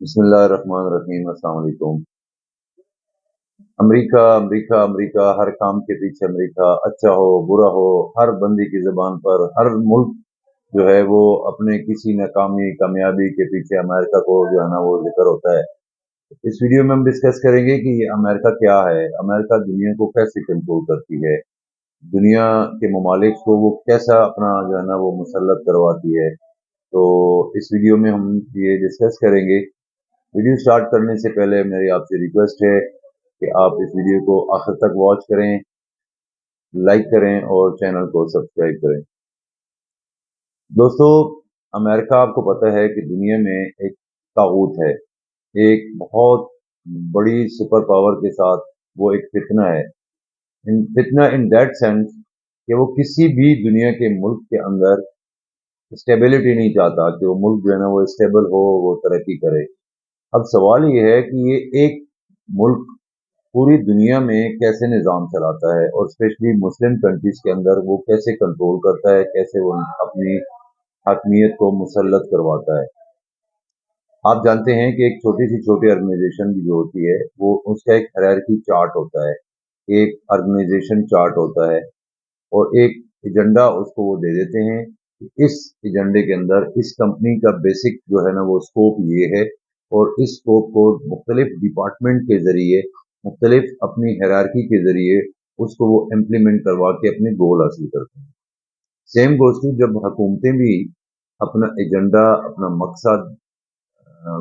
बिस्मिल्लाहिर्रहमानिर्रहीम। अस्सलाम वालेकुम। अमेरिका अमेरिका अमेरिका, हर काम के पीछे अमेरिका, अच्छा हो बुरा हो, हर बंदी की ज़बान पर हर मुल्क जो है वो अपने किसी नाकामी कामयाबी के पीछे अमेरिका को जो है ना वो जिक्र होता है। इस वीडियो में हम डिस्कस करेंगे कि ये अमेरिका क्या है, अमेरिका दुनिया को कैसे कंट्रोल करती है, दुनिया के ममालिक को वो कैसा अपना जो है ना वो मुसल्लत करवाती है। तो इस वीडियो में हम ये डिस्कस करेंगे। वीडियो स्टार्ट करने से पहले मेरी आपसे रिक्वेस्ट है कि आप इस वीडियो को आखिर तक वॉच करें, लाइक करें और चैनल को सब्सक्राइब करें। दोस्तों, अमेरिका आपको पता है कि दुनिया में एक ताऊत है, एक बहुत बड़ी सुपर पावर के साथ वो एक फितना है। फितना इन दैट सेंस कि वो किसी भी दुनिया के मुल्क के अंदर स्टेबिलिटी नहीं चाहता कि वो मुल्क जो है ना वो स्टेबल हो, वो तरक्की करे। अब सवाल ये है कि ये एक मुल्क पूरी दुनिया में कैसे निज़ाम चलाता है और स्पेशली मुस्लिम कंट्रीज के अंदर वो कैसे कंट्रोल करता है, कैसे वो अपनी हकमियत को मुसल्लत करवाता है। आप जानते हैं कि एक छोटी सी छोटी ऑर्गेनाइजेशन भी जो होती है वो उसका एक हायरार्की चार्ट होता है, एक ऑर्गेनाइजेशन चार्ट होता है और एक एजेंडा उसको वो दे देते हैं कि इस एजेंडे के अंदर इस कंपनी का बेसिक जो है ना वो स्कोप ये है और इस स्कोप को मुख्तलिफ डिपार्टमेंट के ज़रिए, मुख्तलिफ अपनी हायरार्की के ज़रिए उसको वो इम्प्लीमेंट करवा के अपने गोल हासिल करते हैं। सेम गोज़ टू जब हुकूमतें भी अपना एजेंडा, अपना मकसद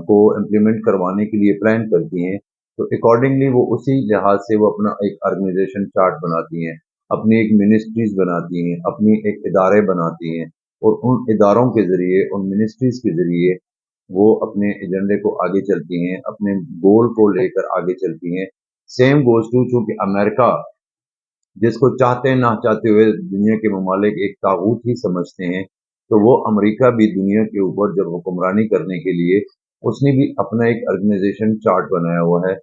को इम्प्लीमेंट करवाने के लिए प्लान करती हैं, तो अकॉर्डिंगली वो उसी लिहाज से वो अपना एक ऑर्गेनाइजेशन चार्ट बनाती हैं, अपनी एक मिनिस्ट्रीज बनाती हैं, अपनी एक इदारे बनाती हैं और उन इदारों के ज़रिए, उन मिनिस्ट्रीज के ज़रिए वो अपने एजेंडे को आगे चलती हैं, अपने गोल को लेकर आगे चलती हैं। सेम गोज़ टू चूँकि अमेरिका जिसको चाहते ना चाहते हुए दुनिया के ममालिक एक तागूत ही समझते हैं, तो वो अमेरिका भी दुनिया के ऊपर जब हुक्मरानी करने के लिए उसने भी अपना एक ऑर्गेनाइजेशन चार्ट बनाया हुआ है,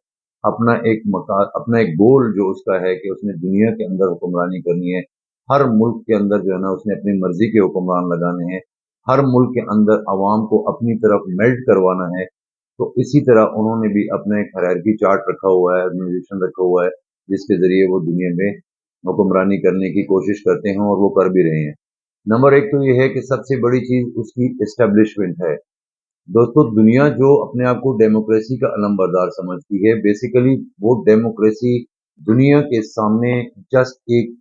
अपना एक गोल जो उसका है कि उसने दुनिया के अंदर हुक्मरानी करनी है। हर मुल्क के अंदर जो है ना उसने अपनी मर्जी के हुक्मरान लगाने हैं, हर मुल्क के अंदर अवाम को अपनी तरफ मेल्ट करवाना है। तो इसी तरह उन्होंने भी अपना एक हायरार्की चार्ट रखा हुआ है, ऑर्गेनाइजेशन रखा हुआ है, जिसके ज़रिए वो दुनिया में हुक्मरानी करने की कोशिश करते हैं और वो कर भी रहे हैं। नंबर एक तो ये है कि सबसे बड़ी चीज़ उसकी एस्टेब्लिशमेंट है। दोस्तों, दुनिया जो अपने आप को डेमोक्रेसी का अलमबरदार समझती है, बेसिकली वो डेमोक्रेसी दुनिया के सामने जस्ट एक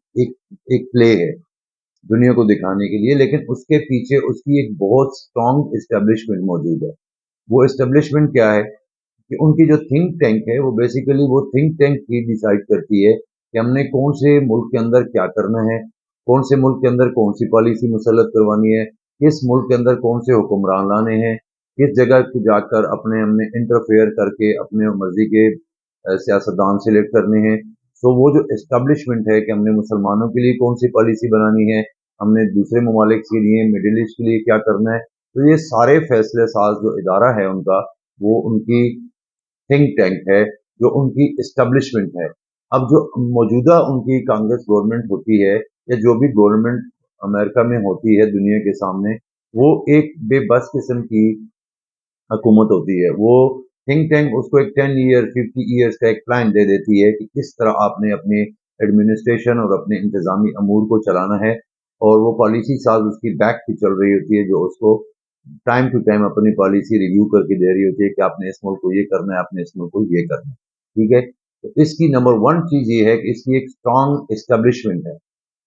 एक प्ले है दुनिया को दिखाने के लिए, लेकिन उसके पीछे उसकी एक बहुत स्ट्रॉन्ग एस्टेब्लिशमेंट मौजूद है। वो एस्टेब्लिशमेंट क्या है कि उनकी जो थिंक टैंक है वो बेसिकली वो थिंक टैंक ही डिसाइड करती है कि हमने कौन से मुल्क के अंदर क्या करना है, कौन से मुल्क के अंदर कौन सी पॉलिसी मुसल्लत करवानी है, किस मुल्क के अंदर कौन से हुक्मरान लाने हैं, किस जगह की जाकर अपने हमने इंटरफेयर करके अपने मर्जी के सियासतदान सिलेक्ट करने हैं। तो वो जो एस्टेब्लिशमेंट है कि हमने मुसलमानों के लिए कौन सी पॉलिसी बनानी है, हमने दूसरे ममालिक के लिए, मिडिल ईस्ट के लिए क्या करना है, तो ये सारे फैसले साज जो इदारा है उनका, वो उनकी थिंक टैंक है, जो उनकी एस्टेब्लिशमेंट है। अब जो मौजूदा उनकी कांग्रेस गवर्नमेंट होती है या जो भी गवर्नमेंट अमेरिका में होती है दुनिया के सामने, वो एक बेबस किस्म की हुकूमत होती है। वो थिंक टैंक उसको एक 10 ईयर 50 ईयर्स का एक प्लान दे देती है कि किस तरह आपने अपने एडमिनिस्ट्रेशन और अपने इंतजामी अमूर को चलाना है और वो पॉलिसी साज उसकी बैक की चल रही होती है, जो उसको टाइम टू टाइम अपनी पॉलिसी रिव्यू करके दे रही होती है कि आपने इस मुल्क को ये करना है, आपने इस मुल्क को ये करना है। ठीक है, तो इसकी नंबर वन चीज ये है कि इसकी एक स्ट्रांग एस्टेब्लिशमेंट है।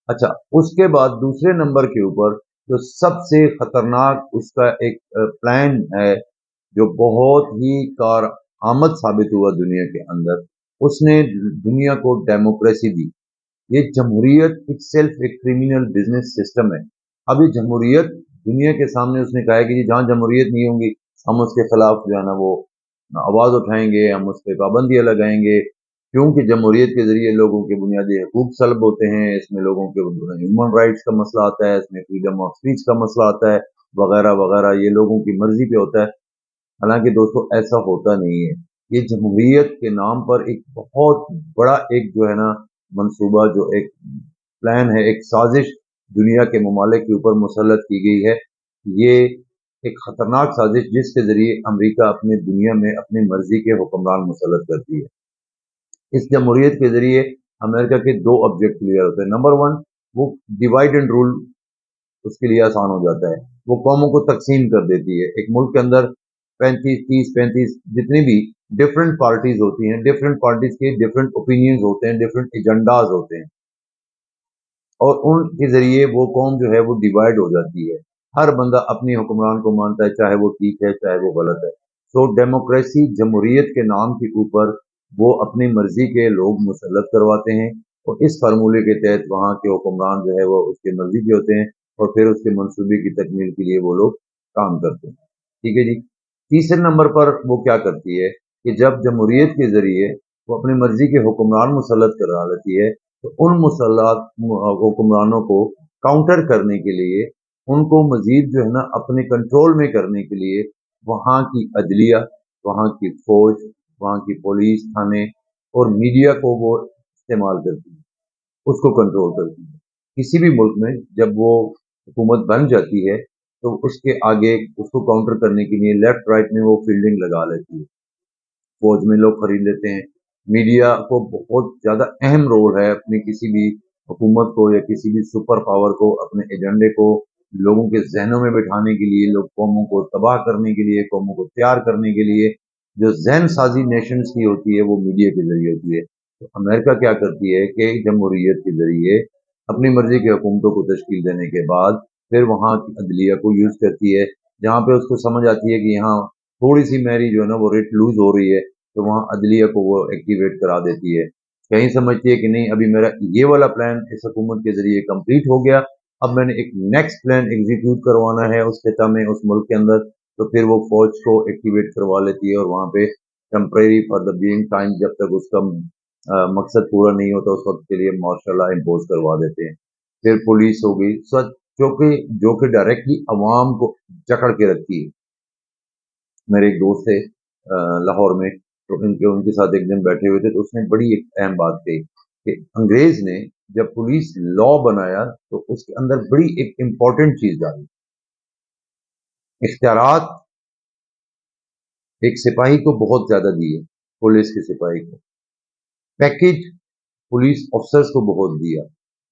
अच्छा, उसके बाद दूसरे नंबर के ऊपर जो सबसे खतरनाक उसका एक प्लान है, जो बहुत ही कारआमद साबित हुआ दुनिया के अंदर, उसने दुनिया को डेमोक्रेसी दी। ये जमहूरियत इटसेल्फ एक क्रिमिनल बिजनेस सिस्टम है। अब ये जमहूरियत दुनिया के सामने उसने कहा है कि जी जहाँ जमहूरियत नहीं होंगी हम उसके खिलाफ जो है ना वो आवाज़ उठाएंगे, हम उस पर पाबंदियाँ लगाएंगे, क्योंकि जमहूरियत के ज़रिए लोगों के बुनियादी हकूक सल्ब होते हैं, इसमें लोगों के ह्यूमन राइट्स का मसला आता है, इसमें फ्रीडम ऑफ स्पीच का मसला आता है, वगैरह वगैरह, ये लोगों की मर्जी पे होता है। हालांकि दोस्तों ऐसा होता नहीं है। ये जमहूरियत के नाम पर एक बहुत बड़ा एक जो है ना मंसूबा, जो एक प्लान है, एक साजिश दुनिया के ममालिक के ऊपर मुसल्लत की गई है। ये ایک خطرناک سازش جس کے ذریعے امریکہ اپنی دنیا میں اپنی مرضی کے حکمران مسلط کرتی ہے۔ اس جمہوریت کے ذریعے امریکہ کے دو آبجیکٹ کلیئر ہوتے ہیں۔ نمبر ون، وہ ڈیوائڈ اینڈ رول اس کے لیے آسان ہو جاتا ہے، وہ قوموں کو تقسیم کر دیتی ہے۔ ایک ملک کے اندر 35 30 35 جتنی بھی ڈفرینٹ پارٹیز ہوتی ہیں، ڈفرینٹ پارٹیز کے ڈفرینٹ اوپینینز ہوتے ہیں، ڈفرینٹ ایجنڈاز ہوتے ہیں، اور ان کے ذریعے وہ قوم جو ہے وہ ڈیوائڈ ہو جاتی ہے۔ ہر بندہ اپنی حکمران کو مانتا ہے، چاہے وہ ٹھیک ہے چاہے وہ غلط ہے۔ سو ڈیموکریسی جمہوریت کے نام کے اوپر وہ اپنی مرضی کے لوگ مسلط کرواتے ہیں، اور اس فارمولے کے تحت وہاں کے حکمران جو ہے وہ اس کی مرضی کے ہوتے ہیں، اور پھر اس کے منصوبے کی تکمیل کے لیے وہ لوگ کام کرتے ہیں۔ ٹھیک ہے جی۔ تیسرے نمبر پر وہ کیا کرتی ہے کہ جب جمہوریت کے ذریعے وہ اپنی مرضی کے حکمران مسلط کرا لیتی ہے، تو ان مسلط حکمرانوں کو کاؤنٹر کرنے کے لیے، ان کو مزید جو ہے نا اپنے کنٹرول میں کرنے کے لیے، وہاں کی عدلیہ، وہاں کی فوج، وہاں کی پولیس تھانے اور میڈیا کو وہ استعمال کرتی ہے، اس کو کنٹرول کرتی ہے۔ کسی بھی ملک میں جب وہ حکومت بن جاتی ہے تو اس کے آگے اس کو کاؤنٹر کرنے کے لیے لیفٹ رائٹ میں وہ فیلڈنگ لگا لیتی ہے، فوج میں لوگ خرید لیتے ہیں۔ میڈیا کو بہت زیادہ اہم رول ہے اپنی کسی بھی حکومت کو یا کسی بھی سپر پاور کو اپنے ایجنڈے کو لوگوں کے ذہنوں میں بٹھانے کے لیے، لوگ قوموں کو تباہ کرنے کے لیے، قوموں کو تیار کرنے کے لیے جو ذہن سازی نیشنز کی ہوتی ہے وہ میڈیا کے ذریعے ہوتی ہے۔ تو امریکہ کیا کرتی ہے کہ جمہوریت کے ذریعے اپنی مرضی کی حکومتوں کو تشکیل دینے کے بعد پھر وہاں کی عدلیہ کو یوز کرتی ہے، جہاں پہ اس کو سمجھ آتی ہے کہ یہاں تھوڑی سی میری جو ہے نا وہ ریٹ لوز ہو رہی ہے، تو وہاں عدلیہ کو وہ ایکٹیویٹ کرا دیتی ہے۔ کہیں سمجھتی ہے کہ نہیں، ابھی میرا یہ والا پلان اس حکومت کے ذریعے کمپلیٹ ہو گیا، اب میں نے ایک نیکسٹ پلان ایگزیکیوٹ کروانا ہے اس خطہ میں، اس ملک کے اندر، تو پھر وہ فوج کو ایکٹیویٹ کروا لیتی ہے، اور وہاں پہ temporary for the being time جب تک اس کا مقصد پورا نہیں ہوتا اس وقت کے لیے مارشل لا امپوز کروا دیتے ہیں۔ پھر پولیس ہوگی سچ جو کہ ڈائریکٹلی عوام کو جکڑ کے رکھتی ہے۔ میرے ایک دوست تھے لاہور میں، تو ان کے ساتھ ایک دن بیٹھے ہوئے تھے، تو اس نے بڑی ایک اہم بات کہی کہ انگریز نے جب پولیس لا بنایا تو اس کے اندر بڑی ایک امپورٹنٹ چیز ڈالی، اختیارات ایک سپاہی کو بہت زیادہ دیے، پولیس کے سپاہی کو پیکج پولیس افسرز کو بہت دیا،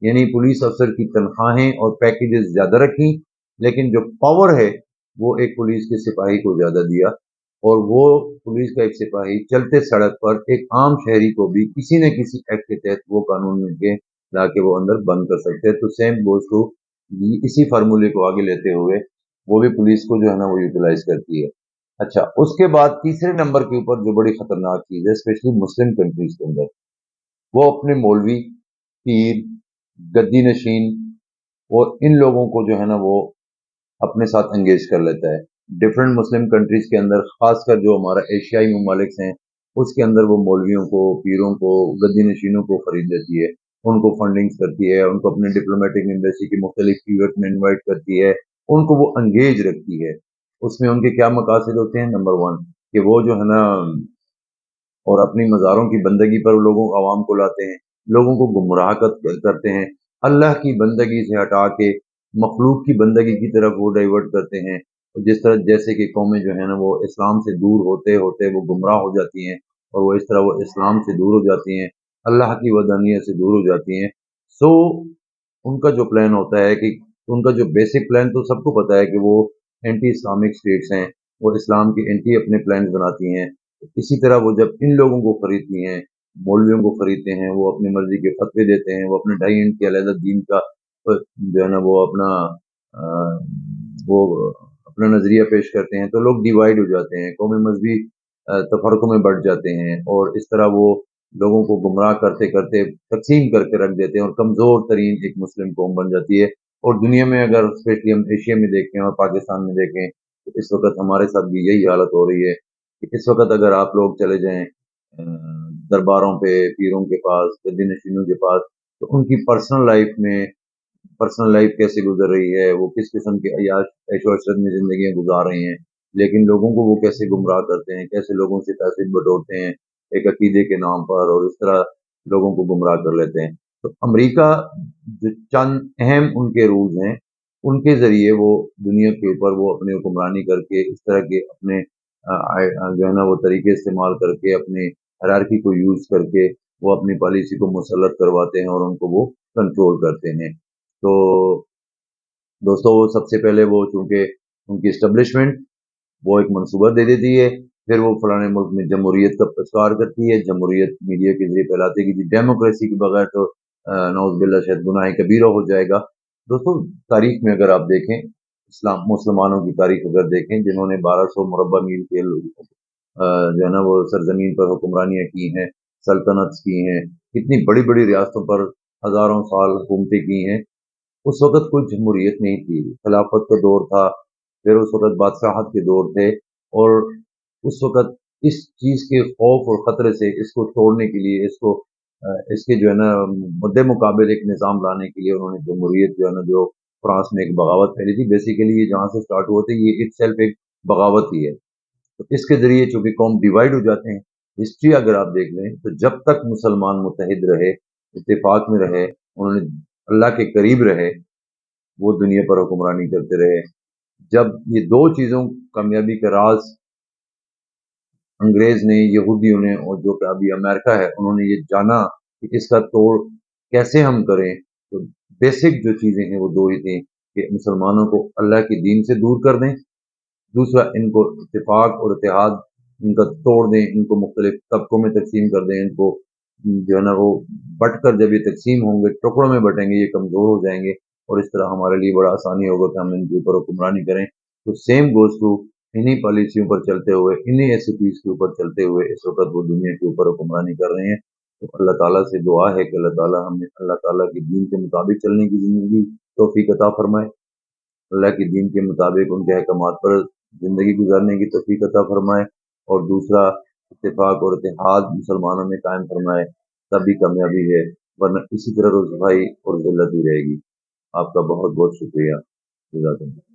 یعنی پولیس افسر کی تنخواہیں اور پیکیجز زیادہ رکھی، لیکن جو پاور ہے وہ ایک پولیس کے سپاہی کو زیادہ دیا، اور وہ پولیس کا ایک سپاہی چلتے سڑک پر ایک عام شہری کو بھی کسی نہ کسی ایکٹ کے تحت وہ قانون مل کے لا کے وہ اندر بند کر سکتے ہیں۔ تو سیم گوز ٹو اسی فارمولے کو آگے لیتے ہوئے وہ بھی پولیس کو جو ہے نا وہ یوٹیلائز کرتی ہے۔ اچھا، اس کے بعد تیسرے نمبر کے اوپر جو بڑی خطرناک چیز ہے اسپیشلی مسلم کنٹریز کے اندر، وہ اپنے مولوی، پیر، گدی نشین اور ان لوگوں کو جو ہے نا وہ اپنے ساتھ انگیج کر لیتا ہے۔ ڈفرینٹ مسلم کنٹریز کے اندر، خاص کر جو ہمارا ایشیائی ممالک ہیں اس کے اندر، وہ مولویوں کو، پیروں کو، گدی نشینوں کو خرید لیتی ہے، ان کو فنڈنگز کرتی ہے، ان کو اپنے ڈپلومیٹک ایمبیسی کی مختلف ایونٹ میں انوائٹ کرتی ہے، ان کو وہ انگیج رکھتی ہے۔ اس میں ان کے کیا مقاصد ہوتے ہیں؟ نمبر ون کہ وہ جو ہے نا اور اپنی مزاروں کی بندگی پر لوگوں عوام کو لاتے ہیں، لوگوں کو گمراہ کرتے ہیں، اللہ کی بندگی سے ہٹا کے مخلوق کی بندگی کی طرف وہ ڈائیورٹ کرتے ہیں، جس طرح جیسے کہ قومیں جو ہیں نا وہ اسلام سے دور ہوتے ہوتے وہ گمراہ ہو جاتی ہیں، اور وہ اس طرح وہ اسلام سے دور ہو جاتی ہیں، اللہ کی وحدانیت سے دور ہو جاتی ہیں۔ سو ان کا جو پلان ہوتا ہے کہ ان کا جو بیسک پلان تو سب کو پتا ہے کہ وہ اینٹی اسلامک اسٹیٹس ہیں، وہ اسلام کی اینٹی اپنے پلانز بناتی ہیں۔ اسی طرح وہ جب ان لوگوں کو خریدتی ہیں، مولویوں کو خریدتے ہیں، وہ اپنی مرضی کے فتوے دیتے ہیں، وہ اپنے ڈھائی انچ کے علیحدہ دین کا جو ہے نا وہ وہ اپنا نظریہ پیش کرتے ہیں، تو لوگ ڈیوائڈ ہو جاتے ہیں، قومی مذہبی تفرقوں میں بڑھ جاتے ہیں، اور اس طرح وہ لوگوں کو گمراہ کرتے کرتے تقسیم کر کے رکھ دیتے ہیں، اور کمزور ترین ایک مسلم قوم بن جاتی ہے۔ اور دنیا میں اگر اسپیشلی ہم ایشیا میں دیکھیں اور پاکستان میں دیکھیں تو اس وقت ہمارے ساتھ بھی یہی حالت ہو رہی ہے کہ اس وقت اگر آپ لوگ چلے جائیں درباروں پہ، پیروں کے پاس، گدی نشینوں کے پاس، تو ان کی پرسنل لائف کیسے گزر رہی ہے، وہ کس قسم کے عیش و عشرت میں زندگیاں گزار رہے ہیں، لیکن لوگوں کو وہ کیسے گمراہ کرتے ہیں، کیسے لوگوں سے پیسے بٹورتے ہیں ایک عقیدے کے نام پر، اور اس طرح لوگوں کو گمراہ کر لیتے ہیں۔ تو امریکہ جو چند اہم ان کے رولز ہیں उनके ज़रिए वो दुनिया के ऊपर वो अपनी हुक्मरानी करके इस तरह के अपने जो है ना वो तरीके इस्तेमाल करके अपने हायरार्की को यूज़ करके वो अपनी पॉलिसी को मुसल्लत करवाते हैं और उनको वो कंट्रोल करते हैं। तो दोस्तों सबसे पहले वो चूँकि उनकी एस्टेब्लिशमेंट वो एक मंसूबा दे देती है, फिर वो फलाने मुल्क में जमहूरियत का प्रचार करती है, जमहूरियत मीडिया के ज़रिए फैलाती है कि जी डेमोक्रेसी के बगैर तो नाउज़ुबिल्लाह शायद गुनाह कबीरा हो जाएगा। दोस्तों तारीख में अगर आप देखें, इस्लाम मुसलमानों की तारीख अगर देखें जिन्होंने 1200 मुरब्बा मील के जो है ना वो सरजमीन पर हुक्मरानियाँ की हैं, सल्तनत की हैं, कितनी बड़ी-बड़ी रियासतों पर हज़ारों साल हुकूमतें की हैं। उस वक़्त कोई जमहूरियत नहीं थी, खिलाफत का दौर था, फिर उस वक़्त बादशाहत के दौर थे और उस वक़्त इस चीज़ के खौफ और ख़तरे से इसको तोड़ने के लिए इसके जो है ना मद्दे मुकाबिल एक निज़ाम लाने के लिए उन्होंने जमहूरियत जो है ना जो फ्रांस में एक बगावत फैली थी। बेसिकली ये जहाँ से स्टार्ट हुआ था ये इटसेल्फ एक बगावत ही है। तो इसके ज़रिए चूँकि कौम डिवाइड हो जाते हैं, हिस्ट्री अगर आप देख लें तो जब तक मुसलमान मुत्तहिद रहे, इत्तेफ़ाक में रहे, उन्होंने अल्लाह के करीब रहे, वो दुनिया पर हुक्मरानी करते रहे। जब ये दो चीज़ों कामयाबी का राज अंग्रेज़ ने, यहूदियों ने और जो कि अभी अमेरिका है, उन्होंने ये जाना कि इसका तोड़ कैसे हम करें, तो बेसिक जो चीज़ें हैं वो दो ही थी कि मुसलमानों को अल्लाह के दीन से दूर कर दें, दूसरा इनको इत्तेफाक और इत्तेहाद इनका तोड़ दें, इनको मुख्तलिफ तबकों में तकसीम कर दें, इनको जो है ना वो बँट कर जब ये तकसीम होंगे, टुकड़ों में बँटेंगे, ये कमज़ोर हो जाएँगे और इस तरह हमारे लिए बड़ा आसानी होगा कि हम इनके ऊपर हुक्मरानी करें। तो सेम गोज़ टू इन्हीं पॉलिसियों पर चलते हुए, इन्हीं एसओपीज़ के ऊपर चलते हुए इस वक़्त वो दुनिया के ऊपर हुक्मरानी कर रहे हैं। तो अल्लाह ताला से दुआ है कि अल्लाह ताला हमें अल्लाह ताला के दीन के मुताबिक चलने की ज़िंदगी तौफ़ीक अता फ़रमाए। अल्लाह के दीन के मुताबिक उनके अहकामात पर ज़िंदगी गुजारने की तौफ़ीक अता फ़रमाए और दूसरा इत्तेफ़ाक और इत्तेहाद मुसलमानों में कायम फ़रमाए, तभी कामयाबी है, वरना इसी तरह रुसवाई और ज़िल्लत ही रहेगी। आपका बहुत-बहुत शुक्रिया। जज़ाकल्लाह।